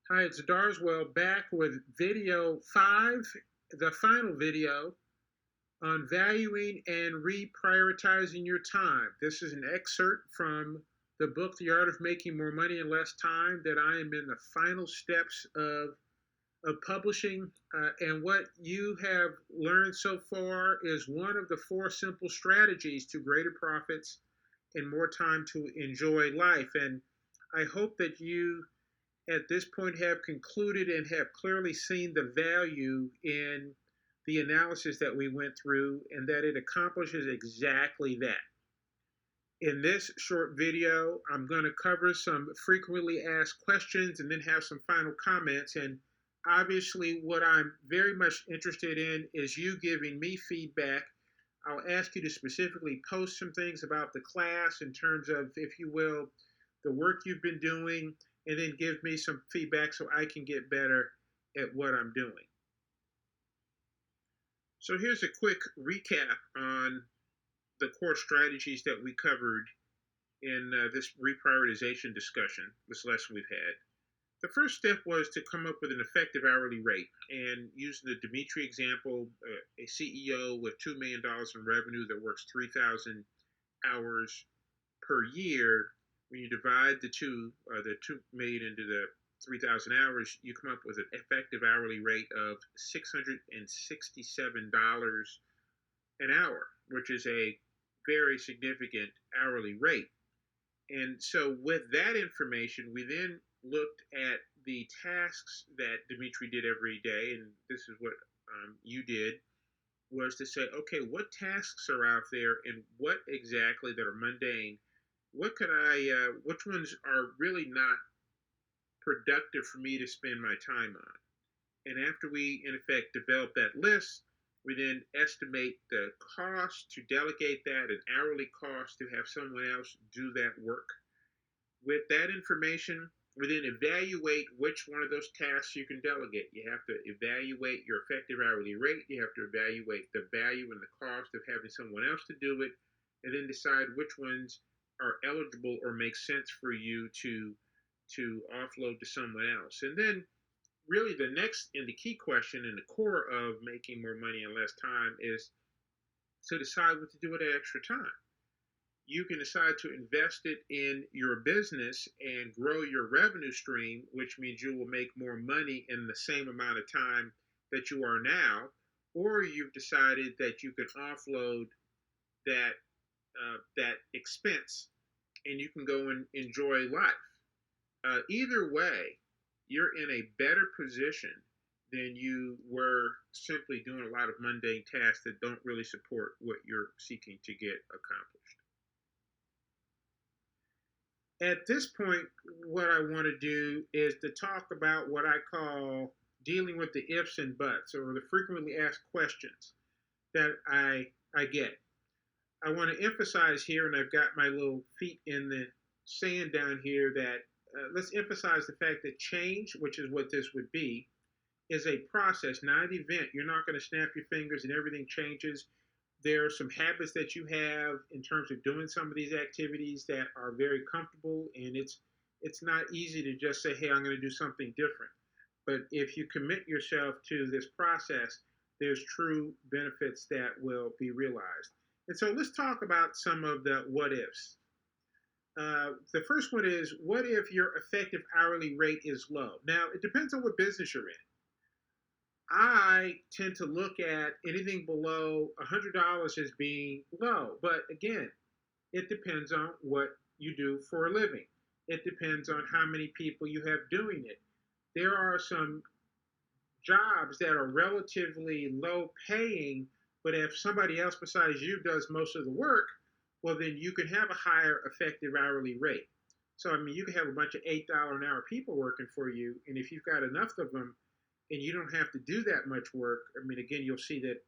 Hi, it's Darswell back with video 5, the final video on valuing and reprioritizing your time. This is an excerpt from the book, The Art of Making More Money in Less Time, that I am in the final steps of publishing. And what you have learned so far is one of the 4 simple strategies to greater profits and more time to enjoy life. And I hope that you at this point have concluded and have clearly seen the value in the analysis that we went through and that it accomplishes exactly that. In this short video, I'm going to cover some frequently asked questions and then have some final comments. And obviously, what I'm very much interested in is you giving me feedback. I'll ask you to specifically post some things about the class in terms of, if you will, the work you've been doing, and then give me some feedback so I can get better at what I'm doing. So here's a quick recap on the core strategies that we covered in this reprioritization discussion, this lesson we've had. The first step was to come up with an effective hourly rate. And using the Dimitri example, a CEO with $2 million in revenue that works 3,000 hours per year, when you divide the 2 million into the 3,000 hours, you come up with an effective hourly rate of $667 an hour, which is a very significant hourly rate. And so with that information, we then looked at the tasks that Dimitri did every day, and this is what you did, was to say, okay, what tasks are out there and what exactly that are mundane, which ones are really not productive for me to spend my time on? And after we, in effect, develop that list, we then estimate the cost to delegate that, an hourly cost to have someone else do that work. With that information, we then evaluate which one of those tasks you can delegate. You have to evaluate your effective hourly rate. You have to evaluate the value and the cost of having someone else to do it, and then decide which ones are eligible or make sense for you to offload to someone else. And then really the next and the key question in the core of making more money in less time is to decide what to do with that extra time. You can decide to invest it in your business and grow your revenue stream, which means you will make more money in the same amount of time that you are now, or you've decided that you can offload that that expense and you can go and enjoy life. Either way, you're in a better position than you were simply doing a lot of mundane tasks that don't really support what you're seeking to get accomplished. At this point, what I want to do is to talk about what I call dealing with the ifs and buts, or the frequently asked questions that I get. I want to emphasize here, and I've got my little feet in the sand down here, that let's emphasize the fact that change, which is what this would be, is a process, not an event. You're not going to snap your fingers and everything changes. There are some habits that you have in terms of doing some of these activities that are very comfortable, and it's not easy to just say, hey, I'm going to do something different. But if you commit yourself to this process, there's true benefits that will be realized. And so let's talk about some of the what ifs. The first one is, what if your effective hourly rate is low? Now, it depends on what business you're in. I tend to look at anything below $100 as being low. But again, it depends on what you do for a living. It depends on how many people you have doing it. There are some jobs that are relatively low paying, but if somebody else besides you does most of the work, well, then you can have a higher effective hourly rate. So, I mean, you can have a bunch of $8 an hour people working for you, and if you've got enough of them and you don't have to do that much work, I mean, again, you'll see that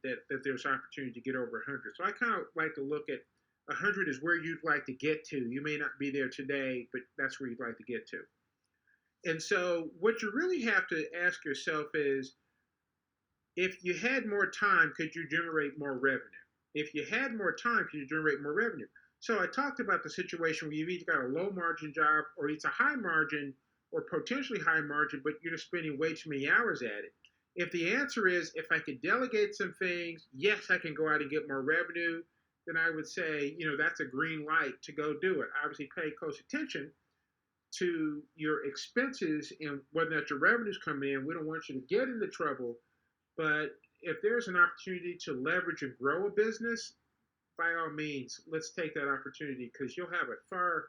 there's opportunity to get over 100. So I kind of like to look at 100 is where you'd like to get to. You may not be there today, but that's where you'd like to get to. And so what you really have to ask yourself is, if you had more time, could you generate more revenue? If you had more time, could you generate more revenue? So I talked about the situation where you've either got a low margin job or it's a high margin, or potentially high margin, but you're just spending way too many hours at it? If the answer is, if I could delegate some things, yes, I can go out and get more revenue, then I would say, that's a green light to go do it. Obviously, pay close attention to your expenses and whether or not your revenue's coming in. We don't want you to get into trouble, but if there's an opportunity to leverage and grow a business, by all means, let's take that opportunity, because you'll have a far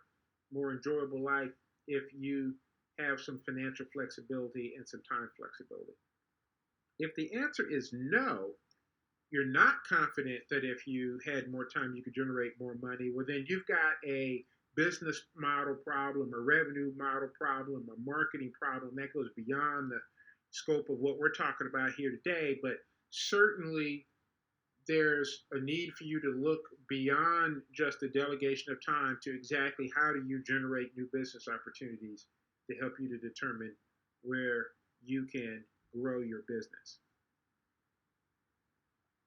more enjoyable life if you have some financial flexibility and some time flexibility. If the answer is no, you're not confident that if you had more time you could generate more money, well, then you've got a business model problem, a revenue model problem, a marketing problem that goes beyond the scope of what we're talking about here today. But certainly there's a need for you to look beyond just the delegation of time to exactly how do you generate new business opportunities to help you to determine where you can grow your business.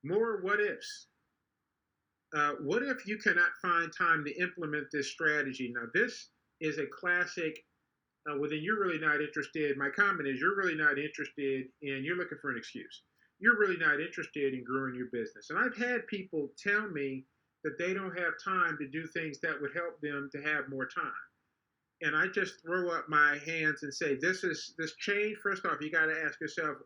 More what ifs. What if you cannot find time to implement this strategy? Now, this is a classic. Well, then you're really not interested. My comment is you're really not interested, and you're looking for an excuse. You're really not interested in growing your business. And I've had people tell me that they don't have time to do things that would help them to have more time. And I just throw up my hands and say, this change. First off, you got to ask yourself,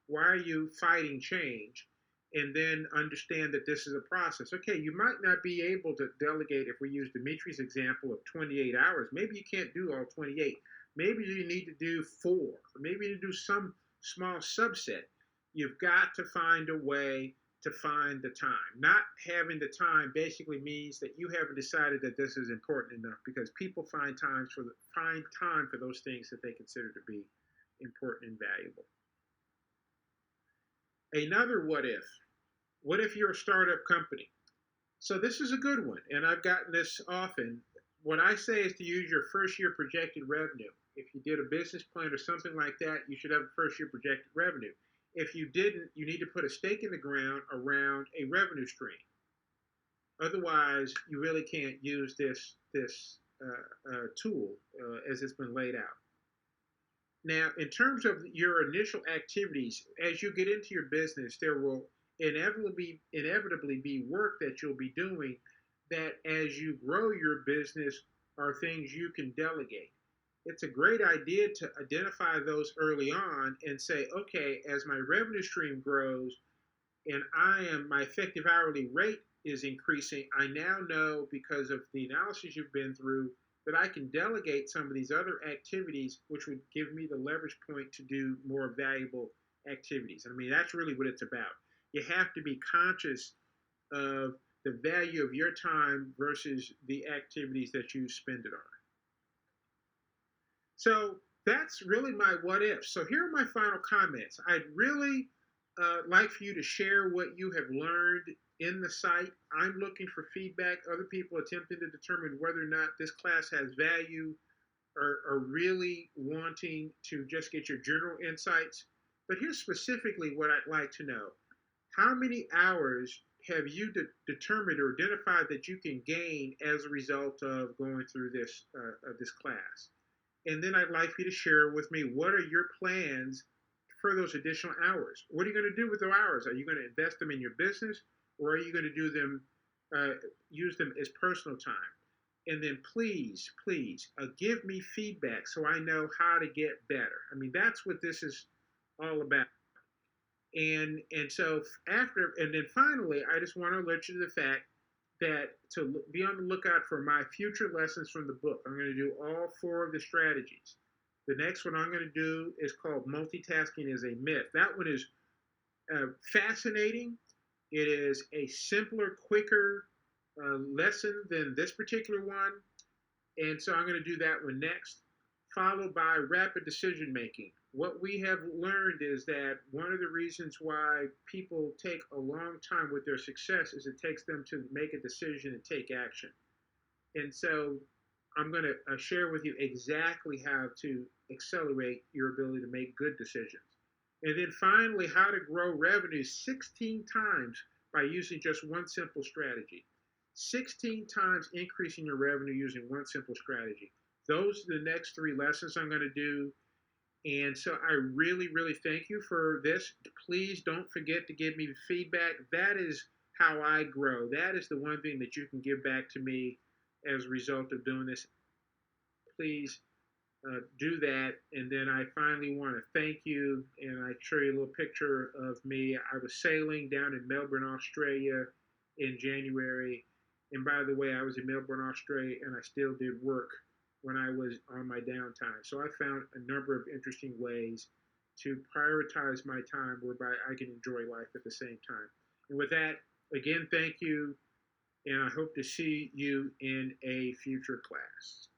why are you fighting change? And then understand that this is a process. Okay, you might not be able to delegate, if we use Dimitri's example of 28 hours. Maybe you can't do all 28. Maybe you need to do 4, or maybe you need to do some small subset. You've got to find a way to find the time. Not having the time basically means that you haven't decided that this is important enough, because people find time for those things that they consider to be important and valuable. Another what if. What if you're a startup company? So this is a good one, and I've gotten this often. What I say is to use your first year projected revenue. If you did a business plan or something like that, you should have a first year projected revenue. If you didn't, you need to put a stake in the ground around a revenue stream. Otherwise, you really can't use this tool as it's been laid out. Now, in terms of your initial activities, as you get into your business, there will inevitably be work that you'll be doing that, as you grow your business, are things you can delegate. It's a great idea to identify those early on and say, okay, as my revenue stream grows and my effective hourly rate is increasing, I now know, because of the analysis you've been through, that I can delegate some of these other activities, which would give me the leverage point to do more valuable activities. I mean, that's really what it's about. You have to be conscious of the value of your time versus the activities that you spend it on. So that's really my what if. So here are my final comments. I'd really like for you to share what you have learned in the site. I'm looking for feedback. Other people attempting to determine whether or not this class has value, or are really wanting to just get your general insights. But here's specifically what I'd like to know. How many hours have you determined or identified that you can gain as a result of going through this class? And then I'd like for you to share with me, what are your plans for those additional hours? What are you going to do with those hours? Are you going to invest them in your business, or are you going to use them as personal time? And then please, give me feedback so I know how to get better. I mean, that's what this is all about. And so then finally, I just want to alert you to the fact that to be on the lookout for my future lessons from the book. I'm going to do all 4 of the strategies. The next one I'm going to do is called Multitasking is a Myth. That one is fascinating. It is a simpler, quicker lesson than this particular one. And so I'm going to do that one next, followed by rapid decision making. What we have learned is that one of the reasons why people take a long time with their success is it takes them to make a decision and take action. And so I'm going to share with you exactly how to accelerate your ability to make good decisions. And then finally, how to grow revenue 16 times by using just one simple strategy. 16 times increasing your revenue using one simple strategy. Those are the next three lessons I'm going to do. And so I really, really thank you for this. Please don't forget to give me feedback. That is how I grow. That is the one thing that you can give back to me as a result of doing this. Please do that. And then I finally want to thank you. And I show you a little picture of me. I was sailing down in Melbourne, Australia in January. And by the way, I was in Melbourne, Australia, and I still did work when I was on my downtime. So I found a number of interesting ways to prioritize my time whereby I can enjoy life at the same time. And with that, again, thank you. And I hope to see you in a future class.